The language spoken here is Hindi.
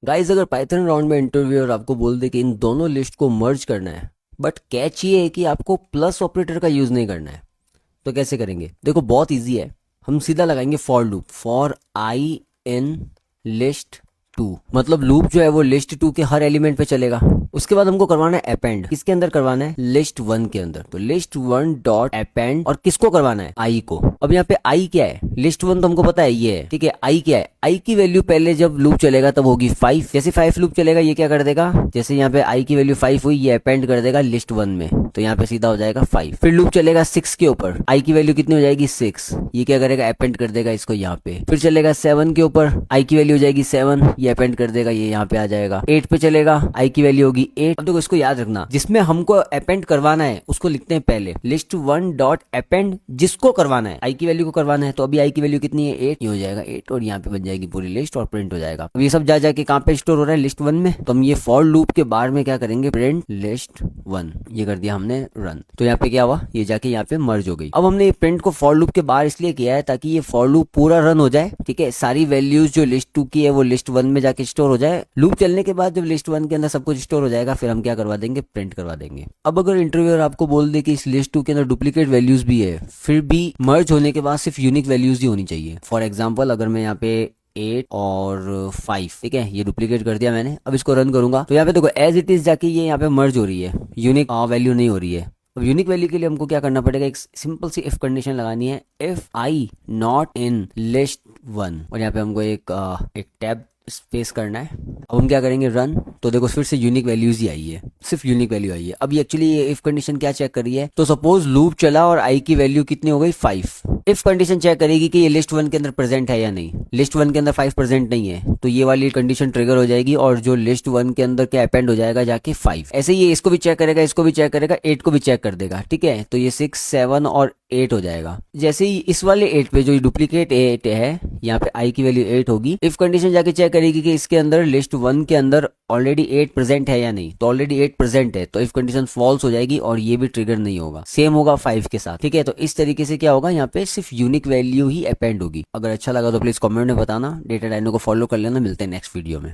गाइस अगर पाइथन राउंड में इंटरव्यूअर आपको बोल दे कि इन दोनों लिस्ट को मर्ज करना है, बट कैच ये है कि आपको प्लस ऑपरेटर का यूज नहीं करना है, तो कैसे करेंगे? देखो बहुत इजी है। हम सीधा लगाएंगे for loop, for I in list two. मतलब लूप जो है वो लिस्ट टू के हर एलिमेंट पे चलेगा। उसके बाद हमको करवाना है अपेंड। किसके अंदर करवाना है? लिस्ट वन के अंदर। तो लिस्ट वन डॉट अपेंड, और किसको करवाना है? आई को। अब यहाँ पे आई क्या है? लिस्ट वन तो हमको पता है ये है, ठीक है। आई क्या है? आई की वैल्यू पहले जब लूप चलेगा तब होगी 5। जैसे 5 लूप चलेगा ये क्या कर देगा? जैसे यहाँ पे आई की वैल्यू 5 हुई, ये अपेंड कर देगा लिस्ट वन में, तो यहाँ पे सीधा हो जाएगा 5। फिर लूप चलेगा 6 के ऊपर, आई की वैल्यू कितनी हो जाएगी? 6। ये क्या करेगा? अपेंड कर देगा इसको यहाँ पे। फिर चलेगा 7 के ऊपर, आई की वैल्यू हो जाएगी 7, ये अपेंड कर देगा, ये यहाँ पे आ जाएगा। 8 पे चलेगा, आई की वैल्यू होगी 8। अब देखो इसको याद रखना, जिसमें हमको अपेंड करवाना है उसको लिखते हैं पहले लिस्ट वन डॉट अपेंड, जिसको करवाना है आई की वैल्यू को करवाना है। तो अभी आई की वैल्यू कितनी है? 8। ये हो जाएगा 8 और यहाँ पे बन जाएगी पूरी लिस्ट और प्रिंट हो जाएगा। अब ये सब जा जाके कहाँ पे स्टोर हो रहा है? लिस्ट वन में। तो हम ये फॉर लूप के बारे में क्या करेंगे? प्रिंट लिस्ट वन, ये कर दिया हमने रन। तो यहाँ पे क्या हुआ? ये जाके यहाँ पे मर्ज हो गई। अब हमने ये प्रिंट को फॉर लूप के बाहर इसलिए किया है ताकि ये फॉर लूप पूरा रन हो जाए, ठीक है। सारी वैल्यूज जो लिस्ट टू की है वो लिस्ट वन में जाके स्टोर हो जाए। लूप चलने के बाद जब लिस्ट वन के अंदर सब कुछ स्टोर हो जाएगा, फिर हम क्या करवा देंगे? प्रिंट करवा देंगे। अब अगर इंटरव्यूअर आपको बोल दे कि इस लिस्ट टू के अंदर डुप्लीकेट वैल्यूज भी है, फिर भी मर्ज होने के बाद सिर्फ यूनिक वैल्यूज ही होनी चाहिए। फॉर एग्जाम्पल अगर मैं यहाँ पे 8 और 5, ठीक है, ये डुप्लीकेट कर दिया मैंने। अब इसको रन करूंगा तो यहाँ पे देखो एज इट इज जाके ये यहाँ पे मर्ज हो रही है, यूनिक वैल्यू नहीं हो रही है। अब यूनिक वैल्यू के लिए हमको क्या करना पड़ेगा? एक सिंपल सी इफ कंडीशन लगानी है, if I not in list one, और यहाँ पे हमको एक टैब स्पेस करना है। अब हम क्या करेंगे? रन। तो देखो फिर से यूनिक वैल्यूज ही आई है, सिर्फ यूनिक वैल्यू आई है। अब ये एक्चुअली ये इफ कंडीशन क्या चेक कर रही है? तो सपोज लूप चला और आई की वैल्यू कितनी हो गई? 5। इफ कंडीशन चेक करेगी कि ये लिस्ट वन के अंदर प्रेजेंट है या नहीं। लिस्ट वन के अंदर 5 प्रेजेंट नहीं है, तो ये वाली कंडीशन ट्रिगर हो जाएगी और जो लिस्ट वन के अंदर क्या अपेंड हो जाएगा जाके 5। ऐसे ही ये इसको भी चेक करेगा, इसको भी चेक करेगा, 8 को भी चेक कर देगा, ठीक है। तो ये 6, 7 और 8 हो जाएगा। जैसे ही इस वाले 8 पे जो डुप्लीकेट 8 है, यहाँ पे आई की वैल्यू 8 होगी। इफ कंडीशन जाके चेक करेगी कि इसके अंदर लिस्ट वन के अंदर ऑलरेडी 8 प्रेजेंट है या नहीं। तो ऑलरेडी 8 प्रेजेंट है, तो इफ कंडीशन फॉल्स हो जाएगी और ये भी ट्रिगर नहीं होगा। सेम होगा 5 के साथ, ठीक है। तो इस तरीके से क्या होगा? यहाँ पे सिर्फ यूनिक वैल्यू ही अपेंड होगी। अगर अच्छा लगा तो प्लीज कमेंट में बताना। डेटा डायनो को फॉलो कर लेना। मिलते हैं नेक्स्ट वीडियो में।